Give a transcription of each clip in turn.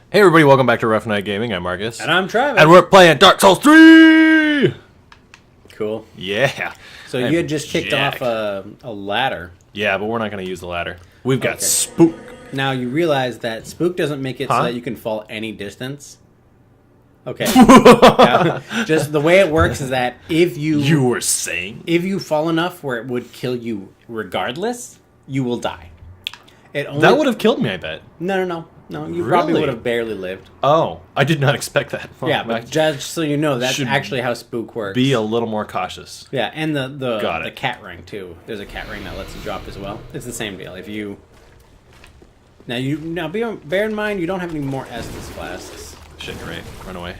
Hey everybody, welcome back to Rough Night Gaming. I'm Marcus. And I'm Travis. And we're playing Dark Souls 3! Cool. Yeah. So you had just kicked off a ladder. Yeah, but we're not going to use the ladder. We've got Spook. Now you realize that Spook doesn't make it so that you can fall any distance. Okay. Just the way it works is that if you... You were saying? If you fall enough where it would kill you regardless, you will die. That would have killed me, I bet. No, you probably would have barely lived. Oh, I did not expect that. Well, yeah, but just so you know, that's actually how Spook works. Be a little more cautious. Yeah, and the cat ring, too. There's a cat ring that lets you drop as well. It's the same deal. If you... Now, bear in mind, you don't have any more Estus flasks. Shit, you're right. Run away.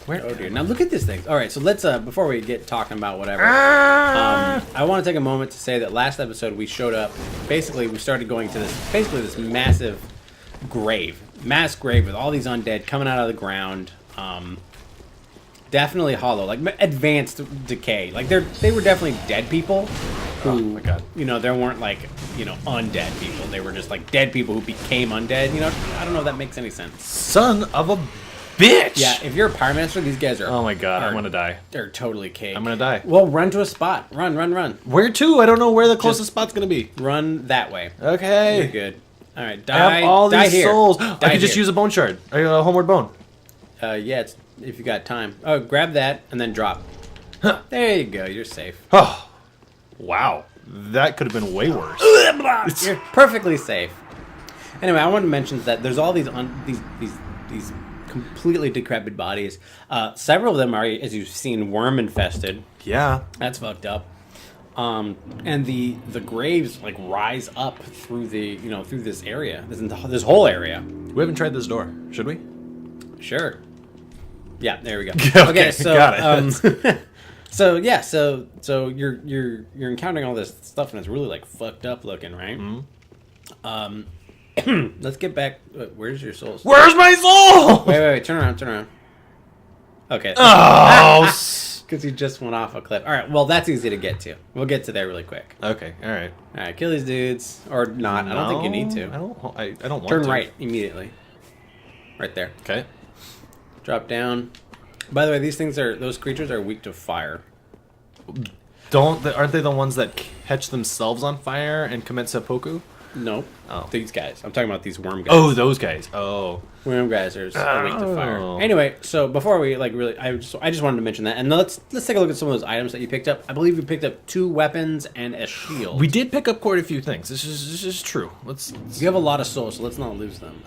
Where? Oh dear. Now look at this thing. All right, so let's before we get talking about whatever, I want to take a moment to say that last episode we showed up. Basically, we started going to this massive mass grave with all these undead coming out of the ground. Definitely hollow, like advanced decay. Like they were definitely dead people. Who, oh my god. There weren't like undead people. They were just like dead people who became undead. I don't know if that makes any sense. Son of a bitch! Yeah, if you're a pyromancer, these guys are... Oh my god, I'm gonna die. They're totally cake. I'm gonna die. Well, run to a spot. Run. Where to? I don't know where the closest spot's gonna be. Run that way. Okay. You're good. All right, die. I have all these here. souls. Die I could just use a bone shard. A homeward bone. Yeah, it's, if you got time. Oh, grab that and then drop. Huh. There you go. You're safe. Oh, wow. That could have been way worse. You're perfectly safe. Anyway, I wanted to mention that there's all these completely decrepit bodies. Several of them are, as you've seen, worm infested. Yeah, that's fucked up. And the graves like rise up through the through this area, this whole area. We haven't tried this door, should we? Sure. Yeah, there we go. Okay, so got it. So you're encountering all this stuff and it's really like fucked up looking, right? Mm-hmm. Let's get back. Where's your soul? Where's my soul? Wait. Turn around. Okay. Oh, because you just went off a cliff. All right. Well, that's easy to get to. We'll get to there really quick. Okay. All right. Kill these dudes or not. No, I don't think you need to. I don't want to. Turn to. right immediately. Right there. Okay. Drop down. By the way, those creatures are weak to fire. Aren't they the ones that catch themselves on fire and commit seppuku? Nope. Oh. These guys. I'm talking about these worm guys. Oh, those guys. Oh. Worm guys are weak to fire. Anyway, so before we I just wanted to mention that, and let's take a look at some of those items that you picked up. I believe you picked up 2 weapons and a shield. We did pick up quite a few things. This is true. Let's You have a lot of souls, so let's not lose them.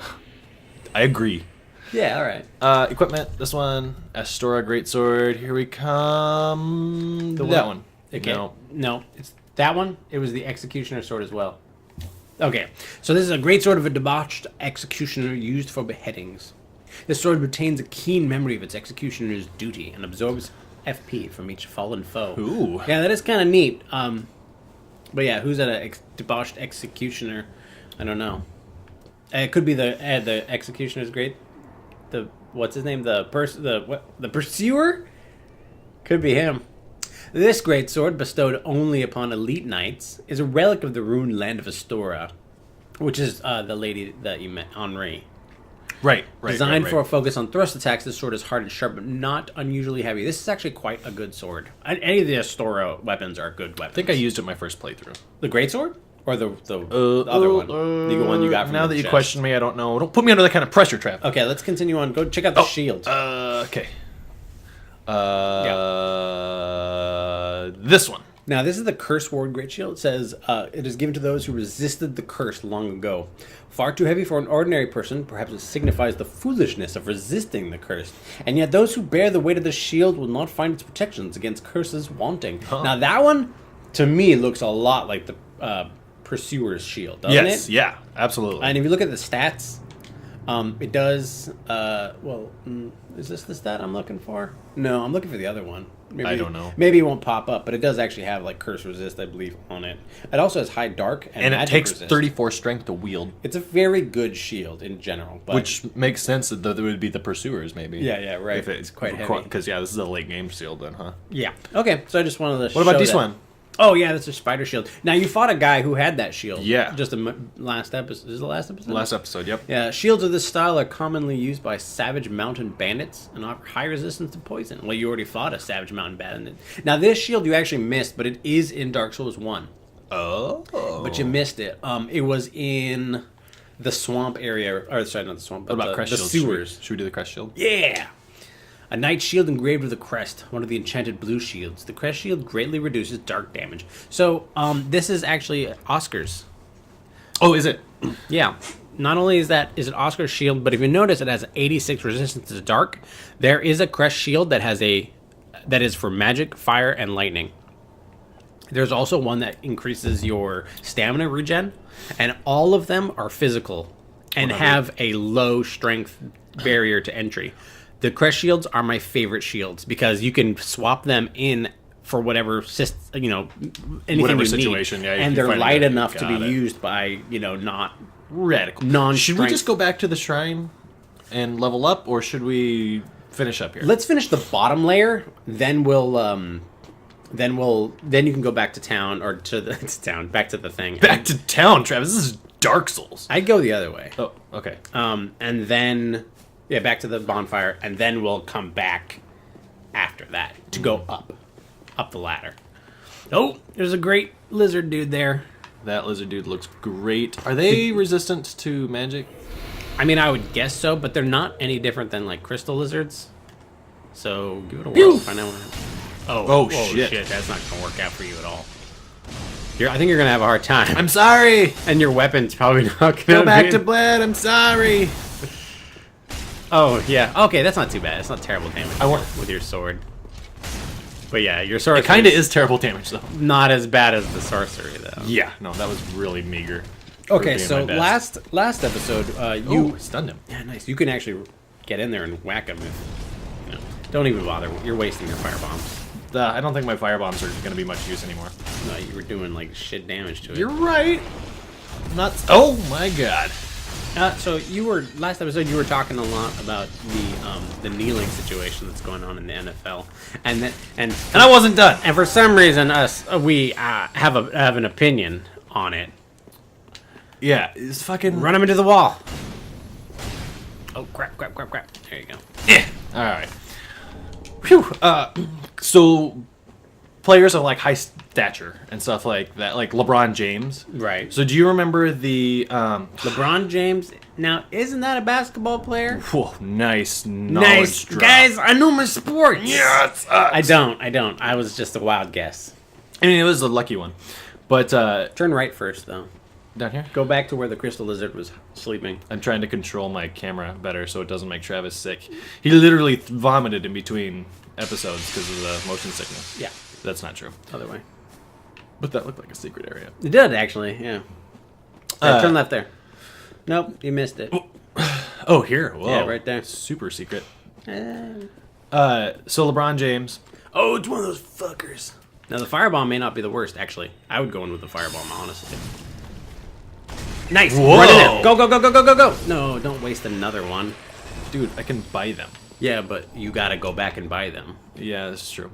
I agree. Yeah, all right. Equipment. This one, Astora Greatsword. Here we come. That one. Okay. No, it's that one. It was the Executioner sword as well. Okay, so this is a great sword of a debauched executioner used for beheadings. This sword retains a keen memory of its executioner's duty and absorbs FP from each fallen foe. Ooh. Yeah, that is kind of neat. But yeah, who's a debauched executioner? I don't know. It could be the executioner's great. What's his name? The pursuer? Could be him. This great sword, bestowed only upon elite knights, is a relic of the ruined land of Astora, which is the lady that you met, Henri. Right. Designed for a focus on thrust attacks, this sword is hard and sharp, but not unusually heavy. This is actually quite a good sword. Any of the Astora weapons are good weapons. I think I used it my first playthrough. The great sword? Or the other one? The one you got from now the that you chest. question me, I don't know. Don't put me under that kind of pressure, Trav. Okay, let's continue on. Go check out the shield. Okay. This one. Now, this is the Curse Ward Great Shield. It says, it is given to those who resisted the curse long ago. Far too heavy for an ordinary person, perhaps it signifies the foolishness of resisting the curse. And yet those who bear the weight of the shield will not find its protections against curses wanting. Huh. Now, that one, to me, looks a lot like the Pursuer's shield, doesn't it? Yes, yeah, absolutely. And if you look at the stats, it does, is this the stat I'm looking for? No, I'm looking for the other one. Maybe, I don't know. Maybe it won't pop up, but it does actually have like curse resist, I believe, on it. It also has high dark and it takes resist. 34 strength to wield. It's a very good shield in general, but which makes sense that there would be the Pursuers, maybe. Yeah, right. If it's quite heavy. Because this is a late game shield, then, huh? Yeah. Okay, so I just wanted to. What about this one? Oh yeah, that's a spider shield. Now you fought a guy who had that shield. Yeah. Just last episode. Is it the last episode? Last episode, yep. Yeah, shields of this style are commonly used by savage mountain bandits and offer high resistance to poison. Well, you already fought a savage mountain bandit. Now this shield you actually missed, but it is in Dark Souls 1. Oh. But you missed it. It was in the swamp area. Or sorry, not the swamp, but What about crest the shield? sewers. Should we do the crest shield? Yeah! A knight's shield engraved with a crest, one of the enchanted blue shields. The crest shield greatly reduces dark damage. So, this is actually Oscar's. Oh, is it? Yeah. Not only is it Oscar's shield, but if you notice, it has 86 resistance to dark. There is a crest shield that is for magic, fire, and lightning. There's also one that increases your stamina regen, and all of them are physical and have a low strength barrier to entry. The crest shields are my favorite shields because you can swap them in for whatever anything Whatever you situation, need. yeah, and you they're find light it. enough to Got be it. used by not Radical. non-strength. Should we just go back to the shrine and level up, or should we finish up here? Let's finish the bottom layer, then then you can go back to town or back to the thing. Back to town, Travis. This is Dark Souls. I'd go the other way. Oh, okay. And then back to the bonfire, and then we'll come back after that to go up the ladder. Oh, there's a great lizard dude there. That lizard dude looks great. Are they resistant to magic? I mean, I would guess so, but they're not any different than like crystal lizards. So give it a Pew! whirl. Find out what. Oh, shit. That's not gonna work out for you at all. I think you're gonna have a hard time. I'm sorry. And your weapon's probably not gonna Go back be... to bled. I'm sorry. Oh yeah. Okay, that's not too bad. It's not terrible damage. With your sword. But yeah, your sword It kind of is terrible damage, though. not as bad as the sorcery though. Yeah. No, that was really meager. Okay, being so my best. last episode, You stunned him. yeah, nice. You can actually get in there and whack him. Don't even bother. You're wasting your fire bombs. I don't think my fire bombs are going to be much use anymore. No, you were doing like shit damage to it. You're right. Not. Oh my god. So last episode you were talking a lot about the kneeling situation that's going on in the NFL, and I wasn't done. and for some reason we have an opinion on it. Yeah, it's fucking. Run him into the wall. Oh crap! There you go. All right. Whew. So players of like high stature and stuff like that, like LeBron James. Right. So do you remember the LeBron James. Now, isn't that a basketball player? whew, nice Nice, drop. guys. I know my sports. Yes. I don't. I was just a wild guess. I mean, it was a lucky one, but Turn right first, though. down here. Go back to where the crystal lizard was sleeping. I'm trying to control my camera better so it doesn't make Travis sick. He literally vomited in between episodes because of the motion sickness. Yeah, That's not true. other way. But that looked like a secret area. It did actually. Yeah. Turn left there. Nope, you missed it. Oh, here. Whoa. Yeah, right there. Super secret. Uh, So LeBron James. Oh, it's one of those fuckers. Now the firebomb may not be the worst. Actually, I would go in with the firebomb. Honestly. Nice. Whoa. Run it in. Go. No, don't waste another one. Dude, I can buy them. Yeah, but you gotta go back and buy them. Yeah, this is true.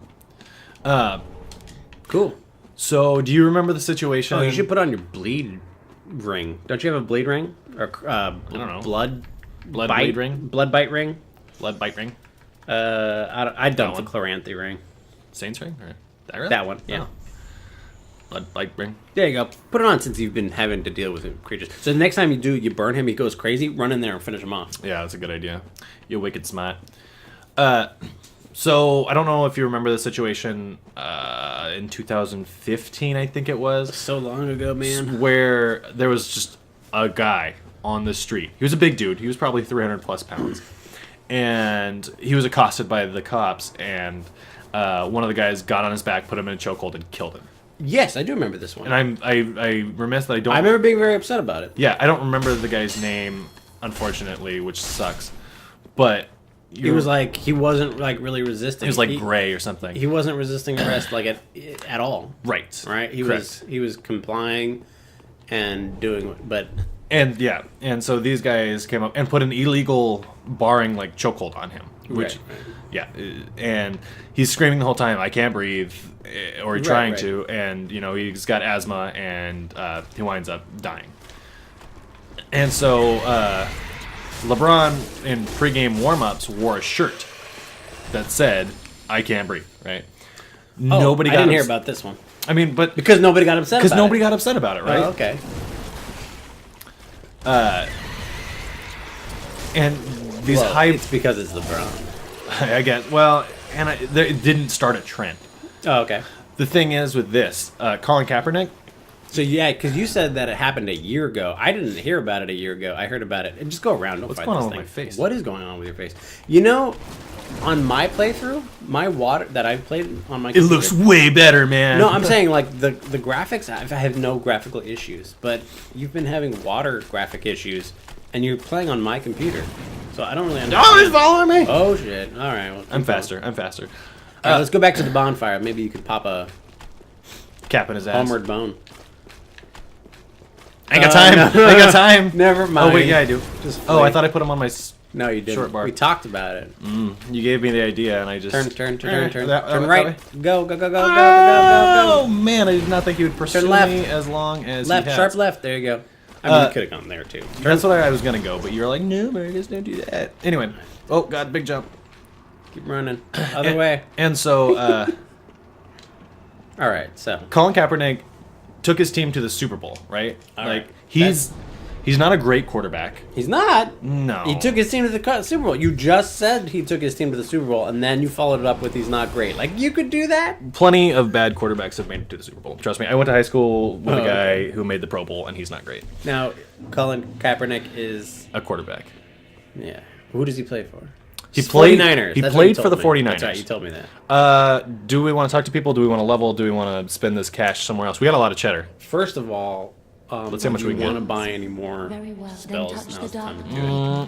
Cool. So, do you remember the situation? Oh, you should put on your bleed ring. Don't you have a bleed ring? Or I don't know. Blood Blood bite bleed ring? Blood bite ring? Blood bite ring? I dumped the one? Chloranthy ring. Saints ring? Or that, really? That one, yeah. Oh. Blood bite ring? There you go. Put it on since you've been having to deal with creatures. So the next time you burn him, he goes crazy, run in there and finish him off. Yeah, that's a good idea. You're wicked smart. So, I don't know if you remember the situation in 2015, I think it was. So long ago, man. Where there was just a guy on the street. He was a big dude. He was probably 300 plus pounds. And he was accosted by the cops, and one of the guys got on his back, put him in a chokehold, and killed him. Yes, I do remember this one. And I remiss that I don't... I remember being very upset about it. Yeah, I don't remember the guy's name, unfortunately, which sucks. But... He wasn't like really resisting. He was like gray or something. He wasn't resisting arrest like at all. Right. Right? He Correct. was complying and doing, but and so these guys came up and put an illegal barring like chokehold on him, which, Right. yeah, and he's screaming the whole time, "I can't breathe," or he's trying right. to, and he's got asthma, and he winds up dying. And so LeBron in pregame warm-ups wore a shirt that said, "I can't breathe." Right? Nobody I got didn't hear ups- about this one. I mean, but Because nobody got upset about nobody it. got upset about it, right? Oh, okay. And these Well, high, it's because it's LeBron. I guess. Well, and it didn't start a trend. Oh, okay. The thing is with this, Colin Kaepernick. So yeah, because you said that it happened a year ago. I didn't hear about it a year ago. I heard about it. And just go around. Don't What's fight going this on thing. with my face? What is going on with your face? You know, on my playthrough, my water that I played on my It computer, looks way better, man. No, I'm saying like the graphics. I have no graphical issues, but you've been having water graphic issues, and you're playing on my computer, so I don't really understand. Oh, he's following me. Oh shit! All right, well, I'm faster. I'm faster. All right, let's go back to the bonfire. Maybe you could pop a Cap in his ass. homeward bone. I got time. no. I got time. Never mind. Oh wait, yeah, I do. Just Oh, I wait. thought I put him on my. No, you didn't. Short bar. We talked about it. You gave me the idea, and I just Turn That right. way? Go. Oh man, I did not think he would pursue Turn left. me as long as Left, he has. sharp left. There you go. I mean, you could have gone there too. That's what I was gonna go, but you were like, no, Marcus, don't do that. Anyway, oh god, big jump. Keep running. Other way. And so, All right. So Colin Kaepernick took his team to the Super Bowl, right? All like right. he's not a great quarterback. he's not. No, He took his team to the Super Bowl. You just said he took his team to the Super Bowl, and then you followed it up with he's not great. Like, you could do that? Plenty of bad quarterbacks have made it to the Super Bowl. Trust me, I went to high school with a Oh, guy okay. who made the Pro Bowl, and he's not great. Now, Colin Kaepernick is... A quarterback. Yeah. Who does he play for? He played. 49ers. He That's what you played for told the me. 49ers. That's right, you told me that. Do we want to talk to people? Do we want to level? Do we want to spend this cash somewhere else? We got a lot of cheddar. First of all, Let's see how much do we you can want to get. buy any more Very well, then spells? touch Now's the the time to dark. do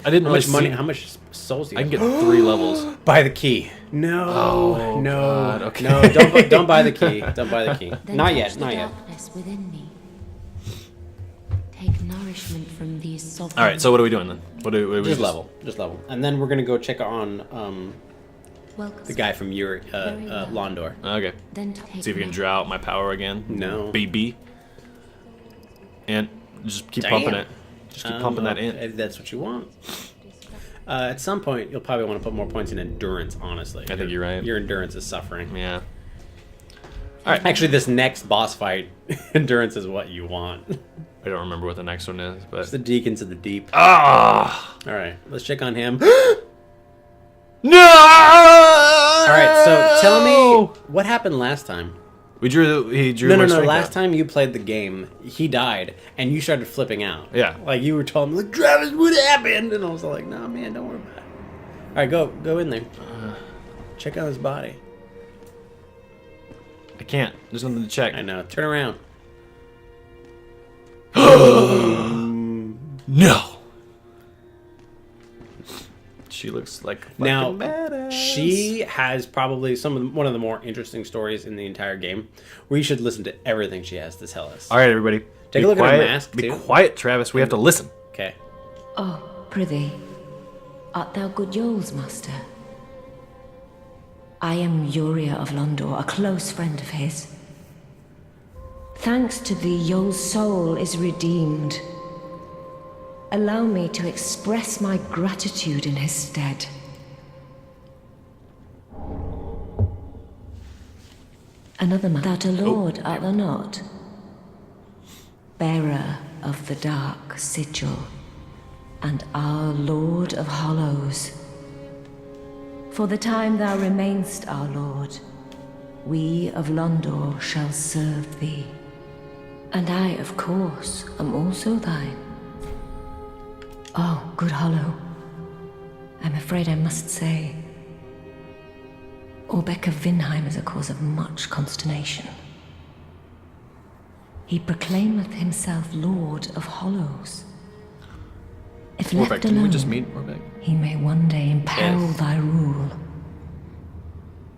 it. I didn't How really much money? see- How much souls do you I can have? get 3 levels. Buy the key. No, Oh, no, God, okay. no! Don't buy the key. Don't buy the key. Then Not touch yet. the Not yet. darkness within me. Take nourishment from these sovereign. All right. So what are we doing then? What do we Just level, and then we're gonna go check on Welcome. the guy from Londor. Okay. Then take See if we can draw out my power again. No. Baby. And just keep Damn. pumping it. Just keep pumping that in. If that's what you want. At some point, you'll probably want to put more points in endurance. Honestly, I think you're right. Your endurance is suffering. Yeah. All right. Actually, this next boss fight, endurance is what you want. I don't remember what the next one is, but It's the deacons of the deep. ah, All right, let's check on him. no. All right, so tell me what happened last time. We drew. He drew. No. my strength Last out. time you played the game, he died, and you started flipping out. Yeah. Like you were telling me, like, Travis, what happened? And I was like, nah, man, don't worry about it. All right, go in there. Check out his body. I can't. There's nothing to check. I know. Turn around. No. She looks like a fucking Now, badass. she has probably one of the more interesting stories in the entire game. We should listen to everything she has to tell us. All right, everybody. Take Be a look at her quiet. mask, Be too. quiet, Travis. We have to listen. Okay. Oh, prithee, art thou good Yoel's master? I am Uriah of Londor, a close friend of his. Thanks to thee, Yoel's soul is redeemed. Allow me to express my gratitude in his stead. Another man. Thou a lord, art thou not? Bearer of the dark sigil, and our Lord of Hollows. For the time thou remainst our Lord, we of Londor shall serve thee. And I, of course, am also thine. Oh, good Hollow, I'm afraid I must say, Orbeck of Vinheim is a cause of much consternation. He proclaimeth himself Lord of Hollows. If Orbeck, left didn't we alone, just meet Orbeck? he may one day imperil Yes. thy rule.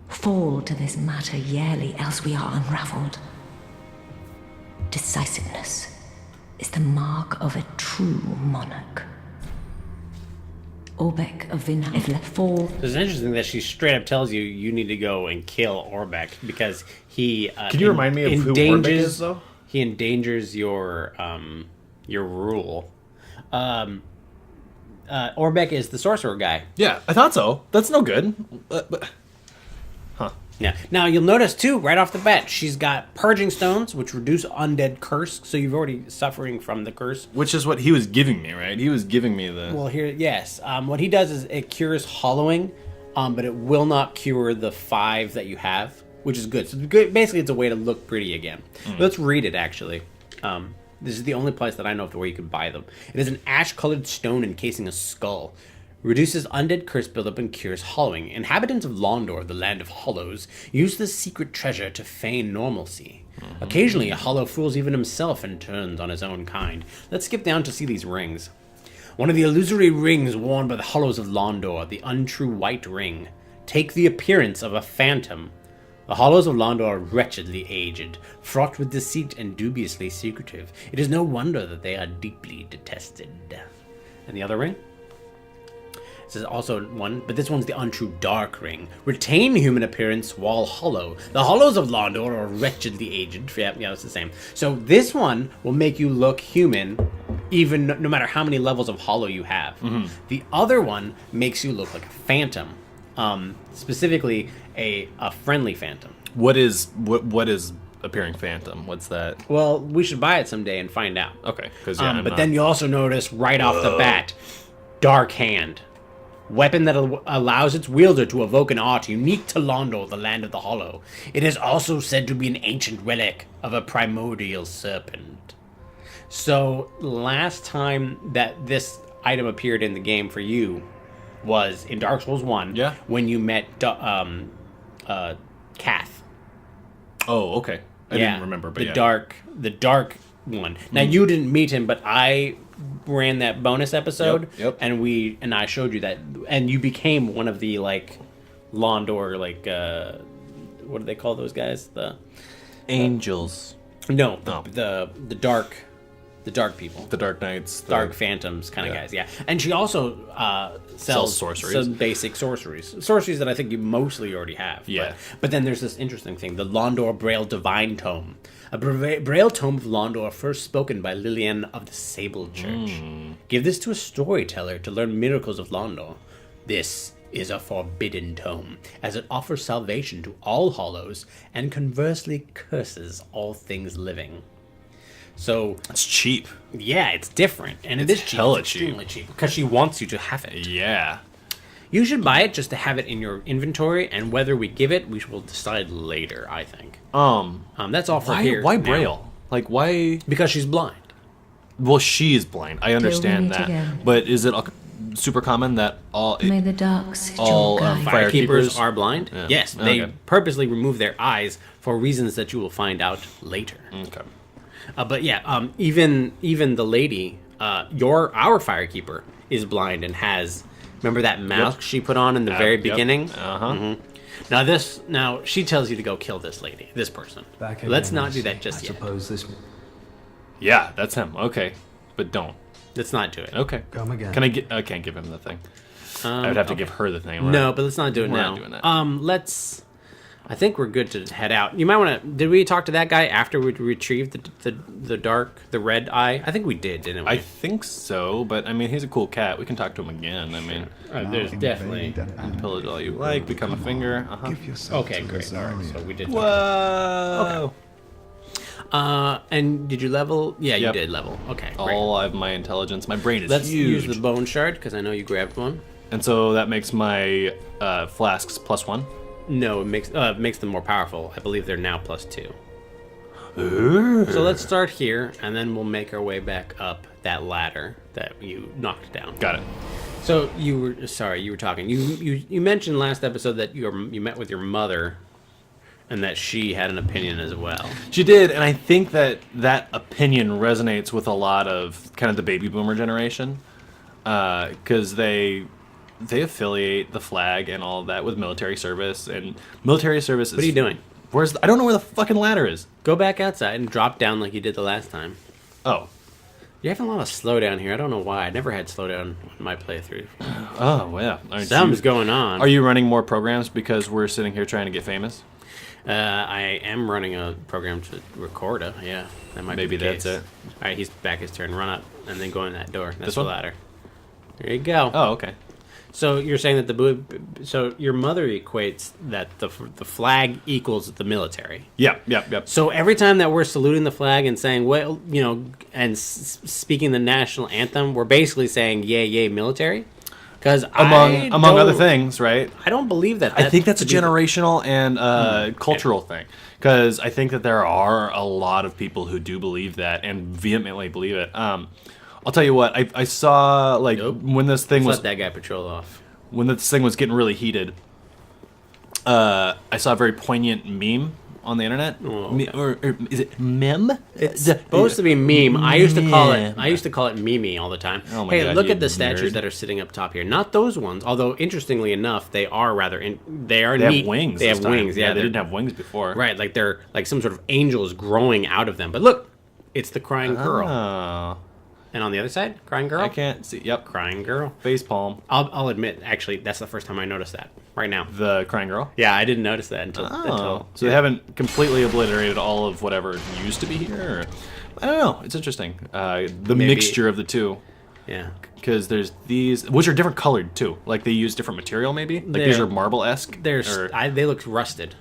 Fall to this matter yearly, else we are unravelled. Decisiveness is the mark of a true monarch. Orbeck of Vinhevle fall. It's interesting that she straight up tells you you need to go and kill Orbeck because he. Can you remind me of who Orbeck is, though? He endangers your rule. Orbeck is the sorcerer guy. Yeah, I thought so. That's no good. Yeah. Now you'll notice too, right off the bat, she's got purging stones, which reduce undead curse. So you've already suffering from the curse. Which is what he was giving me, right? He was giving me the. Well, here, yes. What he does is it cures hollowing, but it will not cure the 5 that you have, which is good. So basically, it's a way to look pretty again. Let's read it actually. This is the only place that I know of where you can buy them. It is an ash-colored stone encasing a skull. Reduces undead curse buildup and cures hollowing. Inhabitants of Londor, the land of hollows, use this secret treasure to feign normalcy. Occasionally, a hollow fools even himself and turns on his own kind. Let's skip down to see these rings. One of the illusory rings worn by the hollows of Londor, the untrue white ring, take the appearance of a phantom. The hollows of Londor are wretchedly aged, fraught with deceit and dubiously secretive. It is no wonder that they are deeply detested. And the other ring? This is also one, but this one's the untrue dark ring. Retain human appearance while hollow. The hollows of Londor are wretchedly aged. Yeah, it's the same. So this one will make you look human, even no matter how many levels of hollow you have. The other one makes you look like a phantom, specifically a friendly phantom. What is appearing phantom? What's that? Well, we should buy it someday and find out. Okay, because but then you also notice right off the bat, Dark Hand. Weapon that allows its wielder to evoke an art unique to Londor, the land of the hollow. It is also said to be an ancient relic of a primordial serpent. So, last time that this item appeared in the game for you was in Dark Souls 1, when you met Kath. Oh, okay. I didn't remember, but the dark one. Now, you didn't meet him, but I ran that bonus episode, and I showed you that, and you became one of the Londor what do they call those guys? The angels. No, the dark people, the dark knights, dark phantoms kind of guys. Yeah, and she also sells sorceries, some basic sorceries that I think you mostly already have. Yeah, but then there's this interesting thing: the Londor Braille Divine Tome. A Braille tome of Londor first spoken by Lillian of the Sable Church. Give this to a storyteller to learn miracles of Londor. This is a forbidden tome, as it offers salvation to all hollows and conversely curses all things living. So it's cheap. Yeah, it's different, and it's it is cheap. It's extremely cheap because she wants you to have it. Yeah. You should buy it just to have it in your inventory, and whether we give it, we will decide later, I think. That's all for here. Why Braille? Why? Because she's blind. Well, she is blind. I understand that. Again. But is it super common that all firekeepers are blind? Yeah. Yes, they purposely remove their eyes for reasons that you will find out later. Okay. But yeah, even the lady, our firekeeper, is blind and has. Remember that mask she put on in the very beginning? Now she tells you to go kill this person. Let's not do that just yet. Yeah, that's him. Okay, but don't. Let's not do it. Okay. Come again. I can't give him the thing. I would have to give her the thing. Right? No, but let's not do it now. We're not doing that. I think we're good to head out. You might want to. Did we talk to that guy after we retrieved the red eye? I think we did, didn't we? I think so, but I mean, he's a cool cat. We can talk to him again. I mean, there's definitely pull it all you like. Become a finger. Okay, great. All right, so we did. Whoa. Okay. And did you level? Yeah, you did level. Okay, great. All of my intelligence. My brain is Let's huge. use the bone shard because I know you grabbed one. And so that makes my flasks +1. No, it makes them more powerful. I believe they're now +2. Ooh. So let's start here, and then we'll make our way back up that ladder that you knocked down. Got it. So you were talking. You mentioned last episode that you met with your mother, and that she had an opinion as well. She did, and I think that opinion resonates with a lot of kind of the baby boomer generation, because they affiliate the flag and all of that with military service, and military service is... What are you doing? I don't know where the fucking ladder is. Go back outside and drop down like you did the last time. Oh. You're having a lot of slowdown here. I don't know why. I never had slowdown in my playthrough. Oh, yeah. Something's going on. Are you running more programs because we're sitting here trying to get famous? I am running a program to record it. Yeah, that might Maybe be the that's case. it. All right, he's back his turn. Run up and then go in that door. That's This the one? ladder. There you go. Oh, okay. So you're saying that so your mother equates that the flag equals the military. Yep. So every time that we're saluting the flag and saying, well, and speaking the national anthem, we're basically saying, yay, yay, military. Because Among other things, right? I don't believe that. I think that's a generational and cultural thing. Because I think that there are a lot of people who do believe that and vehemently believe it. I'll tell you what, I saw, when this thing Let that guy patrol off. When this thing was getting really heated, I saw a very poignant meme on the internet. Oh, okay. Or is it meme? It's supposed to be meme. I used to call it Mimi all the time. Oh my hey, God, look you at the statues nerd. that are sitting up top here. Not those ones, although interestingly enough, they are They neat. have wings. They this have time. wings. Yeah, they didn't have wings before. right. Like they're like some sort of angels growing out of them. But look, it's the crying girl. Oh, And on the other side, crying girl. I can't see. Yep, Crying girl. face palm. I'll admit, actually, that's the first time I noticed that. Right now. The crying girl. Yeah, I didn't notice that until. So they haven't completely obliterated all of whatever used to be here. I don't know. It's interesting. The Maybe- mixture of the two. Yeah. Because there's these, which are different colored too. Like they use different material, maybe. Like these They're- are marble-esque. They look rusted.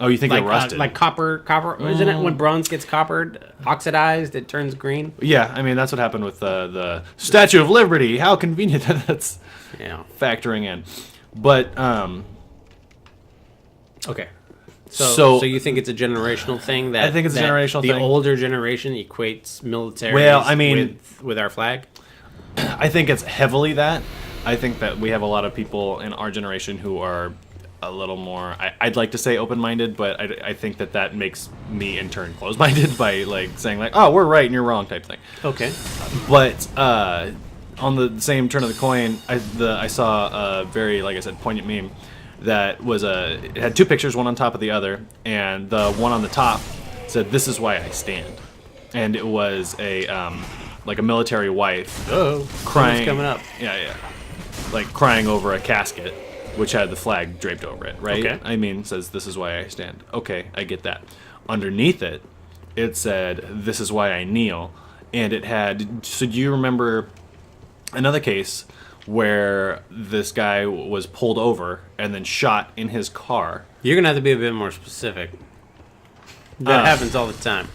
Oh, you think Like they're rusted? like copper. Isn't it when bronze gets coppered, oxidized, it turns green? Yeah, I mean that's what happened with the Statue of Liberty. How convenient that that's Yeah. factoring in. But Okay. So- So you think it's a generational thing that I think it's a that generational the thing. older generation equates military Well, I mean- with our flag? I think it's heavily that. I think that we have a lot of people in our generation who are a little more. I'd like to say open-minded, but I think that makes me in turn closed-minded by saying oh, we're right and you're wrong type thing. Okay. But on the same turn of the coin, I saw a very, like I said, poignant meme that was it had two pictures, one on top of the other, and the one on the top said, "This is why I stand," and it was a military wife crying, coming up. yeah, crying over a casket, which had the flag draped over it, right? Okay. I mean, it says, "This is why I stand." Okay, I get that. Underneath it, it said, "This is why I kneel," and it had. So do you remember another case where this guy was pulled over and then shot in his car? You're gonna have to be a bit more specific. That happens all the time.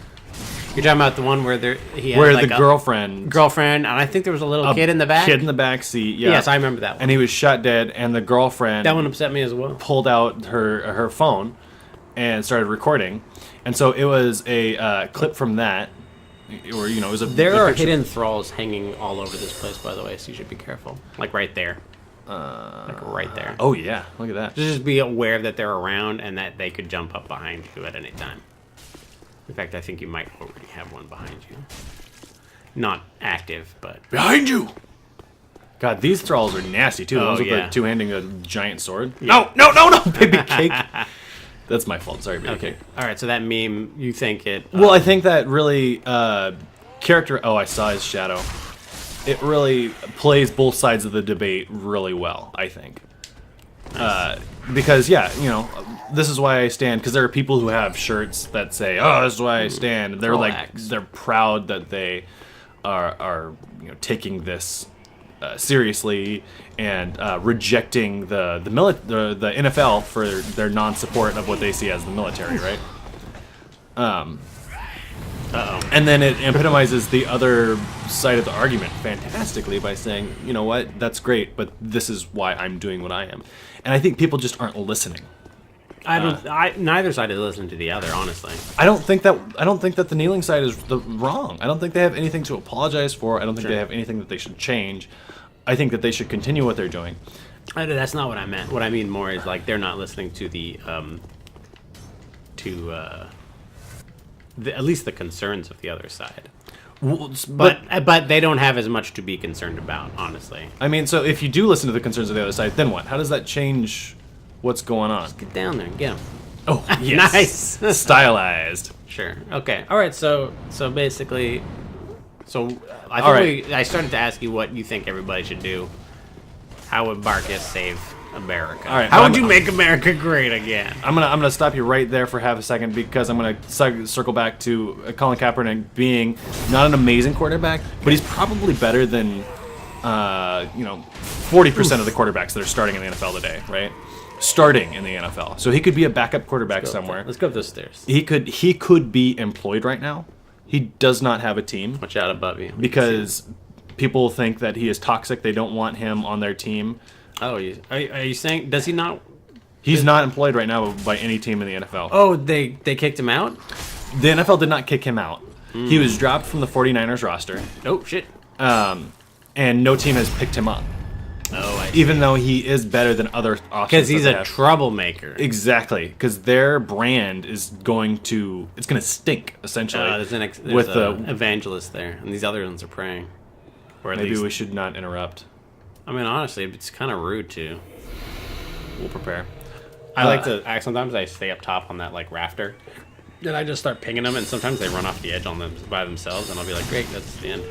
You're talking about the one where he had Where like the a girlfriend, girlfriend, and I think there was a little kid in the back. Kid in the back seat, yeah. Yes, I remember that one. And he was shot dead, and the girlfriend That one upset me as well. pulled out her phone and started recording. And so it was a clip from that, or it was a. There a are picture- hidden thralls hanging all over this place, by the way, so you should be careful. Like right there. Right there. Oh yeah, look at that. Just be aware that they're around and that they could jump up behind you at any time. In fact, I think you might already have one behind you. Not active, but... Behind you. God, these thralls are nasty too. The Oh, ones with yeah. the two handing a giant sword. Yeah. No, Babycake. That's my fault. Sorry, Babycake. Okay. All right, so that meme, you think it... Well, I think that really character. Oh, I saw his shadow. It really plays both sides of the debate really well, I think. Because this is why I stand. Because there are people who have shirts that say, "Oh, this is why I stand." They're Relax. they're proud that they are taking this seriously and rejecting the NFL for their non-support of what they see as the military, right? And then it epitomizes the other side of the argument fantastically by saying, you know what, that's great, but this is why I'm doing what I am. And I think people just aren't listening. neither side is listening to the other, honestly. I don't think that the kneeling side is wrong. I don't think they have anything to apologize for. I don't think they have anything that they should change. I think that they should continue what they're doing. That's not what I meant. What I mean more is they're not listening to at least the concerns of the other side. But they don't have as much to be concerned about, honestly. I mean, so if you do listen to the concerns of the other side, then what? How does that change what's going on? Get down there and get them. Oh, yes. Nice. Stylized. Sure. Okay. All right. So basically, So I All think I started to ask you what you think everybody should do. How would Barkus save America? All right, How but would you make America great again? I'm gonna stop you right there for half a second because I'm gonna circle back to Colin Kaepernick being not an amazing quarterback, but he's probably better than 40% of the quarterbacks that are starting in the NFL today, right? Starting in the NFL, so he could be a backup quarterback somewhere. Let's go up those stairs. He could be employed right now. He does not have a team Watch out above you. because people think that he is toxic. They don't want him on their team. Oh, are you saying, does he not? He's not employed right now by any team in the NFL. Oh, they kicked him out? The NFL did not kick him out. He was dropped from the 49ers roster, Oh, shit. and no team has picked him up, Oh, I see. even though he is better than other options. Because he's that they a have. troublemaker. Exactly, because their brand is going to stink essentially. There's with an evangelist there, and these other ones are praying. Or at maybe least, we should not interrupt. I mean, honestly, it's kind of rude to. We'll prepare. I like to. Sometimes I stay up top on that like rafter, and I just start pinging them, and sometimes they run off the edge on them by themselves, and I'll be like, "Great, that's the end."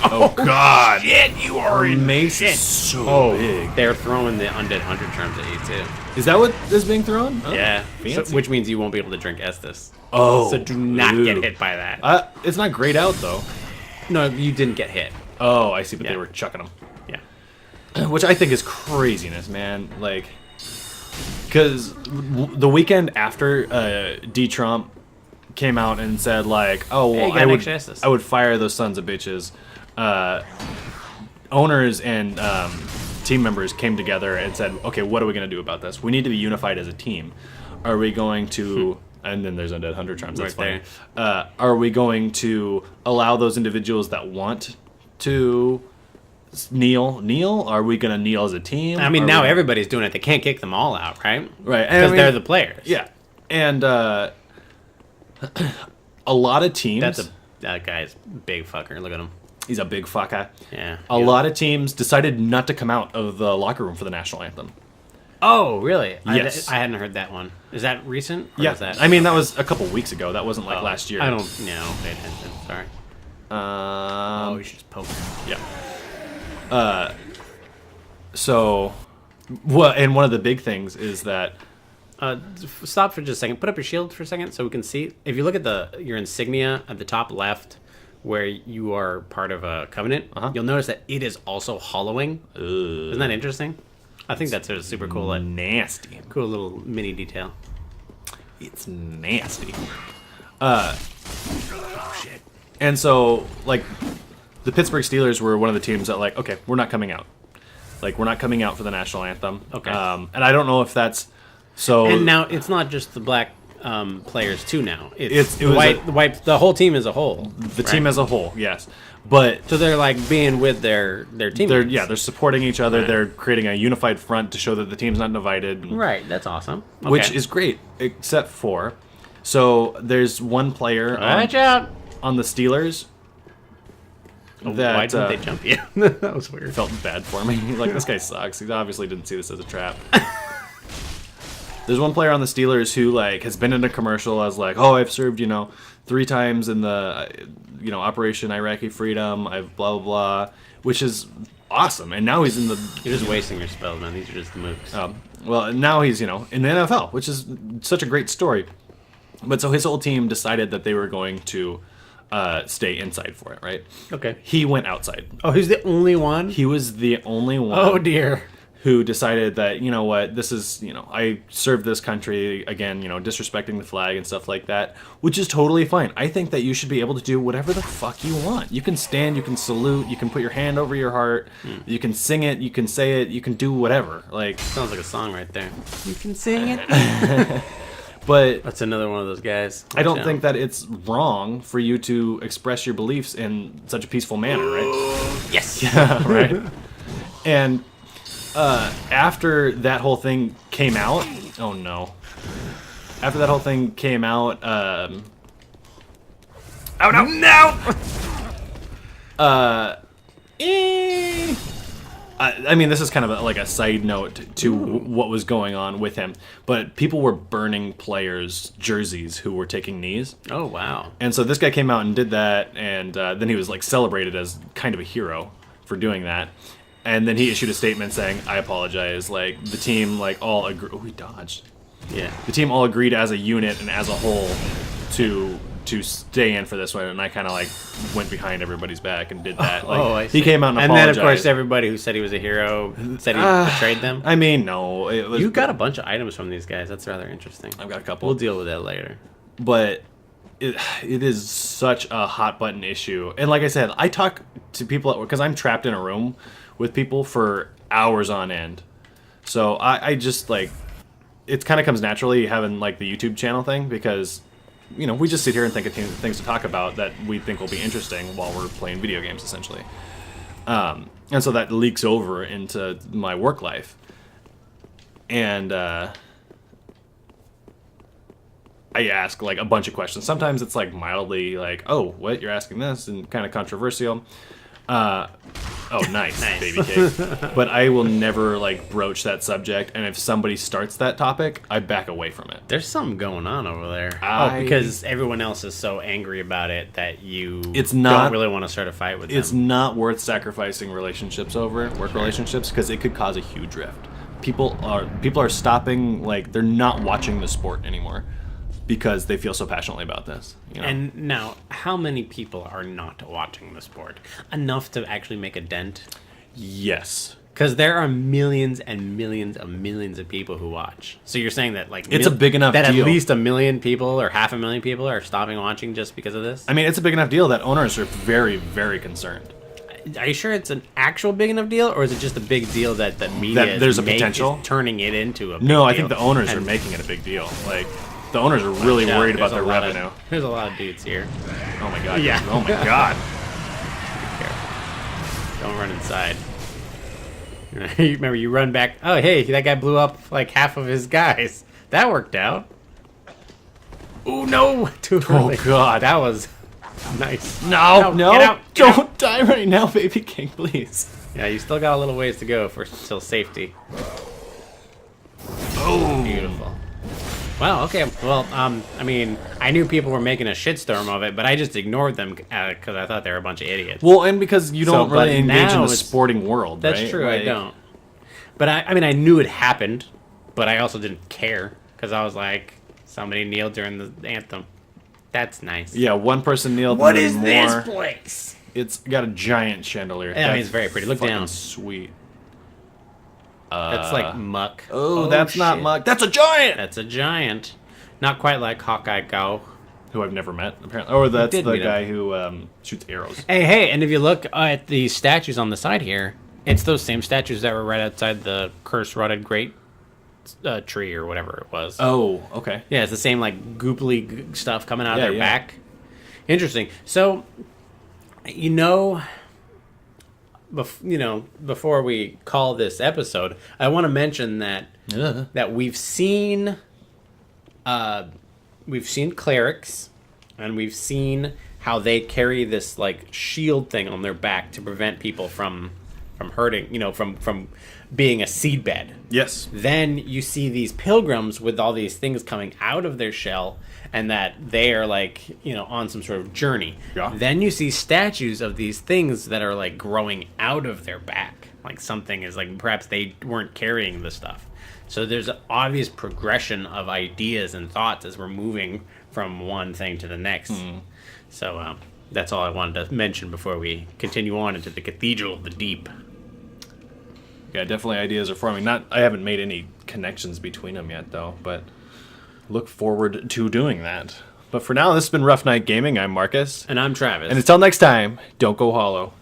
Oh God! Shit, you are in Mace shit. is so big. They're throwing the undead hunter charms at you too. Is that what is being thrown? Oh, Yeah, fancy. which means you won't be able to drink Estus. Oh, So do not ooh. get hit by that. It's not grayed out though. No, you didn't get hit. Oh, I see. But Yeah. they were chucking them. Yeah. Which I think is craziness, man. Like, because the weekend after D. Trump came out and said, like, oh, Hey, well, you got an extra Estus. I would fire those sons of bitches, owners and team members came together and said, okay, what are we going to do about this? We need to be unified as a team. Are we going to... And then there's Undead Hunter Charms. That's Right funny. Are we going to allow those individuals that want to kneel? Are we going to kneel as a team? I mean, Are now we- everybody's doing it. They can't kick them all out, right? Right. And Because I mean, they're the players. Yeah. And a lot of teams... That guy's big fucker. Look at him. He's a big fucker. Yeah. A lot of teams decided not to come out of the locker room for the national anthem. Oh, really? Yes. I hadn't heard that one. Is that recent? Or Yeah. is that... I mean, that was a couple weeks ago. That wasn't like Oh, last year. I don't pay attention. Sorry. Oh, you should just poke him. Yeah. So, well, and one of the big things is that Stop for just a second. Put up your shield for a second so we can see. If you look at your insignia at the top left, where you are part of a covenant, you'll notice that it is also hollowing. Isn't that interesting? I think that's a super cool, nasty. cool little mini detail. It's nasty. Oh shit. And so, like, the Pittsburgh Steelers were one of the teams that, like, okay, we're not coming out. Like, we're not coming out for the national anthem. Okay. And I don't know if that's so. And now it's not just the black players too. Now It it's was the white, the whole team as a whole. the team as a whole, yes. But So they're like being with their teammates. they're supporting each other. Right. They're creating a unified front to show that the team's not divided. Right. That's awesome. Okay. Which is great, except for, so there's one player watch out. on the Steelers that Why didn't they jump you? That was weird. felt bad for me. Like, this guy sucks. He obviously didn't see this as a trap. There's one player on the Steelers who, like, has been in a commercial as, like, oh, I've served, 3 times in the, Operation Iraqi Freedom. I've blah, blah, blah, which is awesome. And now he's in the... You're just wasting your spells, man. These are just the moves. Well, now he's, in the NFL, which is such a great story. But so his whole team decided that they were going to stay inside for it, right? Okay. He went outside. Oh, he's the only one? He was the only one Oh, dear. who decided that, you know what, this is, I served this country, again, disrespecting the flag and stuff like that, which is totally fine. I think that you should be able to do whatever the fuck you want. You can stand, you can salute, you can put your hand over your heart, you can sing it, you can say it, you can do whatever. Like, Sounds like a song right there. You can sing it. but That's another one of those guys. I don't think that it's wrong for you to express your beliefs in such a peaceful manner, right? Yes. Yeah, right. And after that whole thing came out, oh no. After that whole thing came out, oh no, no. I mean, this is kind of like a side note to what was going on with him, but people were burning players' jerseys who were taking knees. Oh, wow. And so this guy came out and did that, and then he was like celebrated as kind of a hero for doing that. And then he issued a statement saying, "I apologize." Like the team, like all agree. Oh, he dodged. Yeah. The team all agreed as a unit and as a whole to stay in for this one, and I kind of like went behind everybody's back and did that. Like, I see. he came out and then, apologized. of course, everybody who said he was a hero said he betrayed them. I mean, no. It was, You got a bunch of items from these guys. That's rather interesting. I've got a couple. We'll deal with that later. But it is such a hot button issue. And like I said, I talk to people because I'm trapped in a room with people for hours on end. So I just like, it kind of comes naturally having like the YouTube channel thing because, you know, we just sit here and think of things to talk about that we think will be interesting while we're playing video games, essentially. And so that leaks over into my work life. And I ask like a bunch of questions. Sometimes it's like mildly like, "Oh, what? You're asking this?" and kind of controversial. Oh, nice, Babycake. But I will never like broach that subject, and if somebody starts that topic, I back away from it. There's something going on over there. Because everyone else is so angry about it that you don't really want to start a fight with them. It's not worth sacrificing relationships over it, work relationships, because it could cause a huge rift. People are stopping, like they're not watching the sport anymore because they feel so passionately about this. You know? And now, how many people are not watching the sport? Enough to actually make a dent? Yes. Because there are millions and millions of millions of people who watch. So you're saying that like it's a big enough that deal. At least 1 million people or 500,000 people are stopping watching just because of this? I mean, it's a big enough deal that owners are very, very concerned. Are you sure it's an actual big enough deal, or is it just a big deal that the media That there's a potential? is turning it into a big No, deal? I think the owners are making it a big deal. Like, the owners are really worried about their revenue. There's a lot of dudes here. Oh my god. Yeah. Oh my god. Don't run inside. You remember, you run back. Oh, hey, that guy blew up like half of his guys. That worked out. Oh, no. Too early. Oh god. That was nice. No. Get out. Don't die right now, Babycake, please. Yeah, you still got a little ways to go till safety. Oh. Beautiful. Well, okay. Well, I mean, I knew people were making a shitstorm of it, but I just ignored them because I thought they were a bunch of idiots. Well, and because you don't really engage in the it's- sporting world, That's right? true, I Like, don't. But I mean, I knew it happened, but I also didn't care because I was like, somebody kneeled during the anthem. That's nice. Yeah, one person kneeled. What and is then this more. place? It's got a giant chandelier. I mean, That's it's very pretty. Look fucking down. Sweet. That's like muck. Oh, that's not shit. muck. That's a giant. That's a giant. Not quite like Hawkeye Go. Who I've never met, apparently. Or that's did the meet him. guy who shoots arrows. Hey, and if you look at the statues on the side here, it's those same statues that were right outside the cursed rotted great tree or whatever it was. Oh, okay. Yeah, it's the same like gooply stuff coming out of their Yeah. back. Interesting. So, before we call this episode, I want to mention that we've seen clerics, and we've seen how they carry this like shield thing on their back to prevent people from hurting, from being a seedbed. Yes. Then you see these pilgrims with all these things coming out of their shell, and that they are like, on some sort of journey. Yeah. Then you see statues of these things that are like growing out of their back. Like something is like, perhaps they weren't carrying the stuff. So there's an obvious progression of ideas and thoughts as we're moving from one thing to the next. So that's all I wanted to mention before we continue on into the Cathedral of the Deep. Yeah, definitely ideas are forming. I haven't made any connections between them yet, though, but look forward to doing that. But for now, this has been Rough Night Gaming. I'm Marcus. And I'm Travis. And until next time, don't go hollow.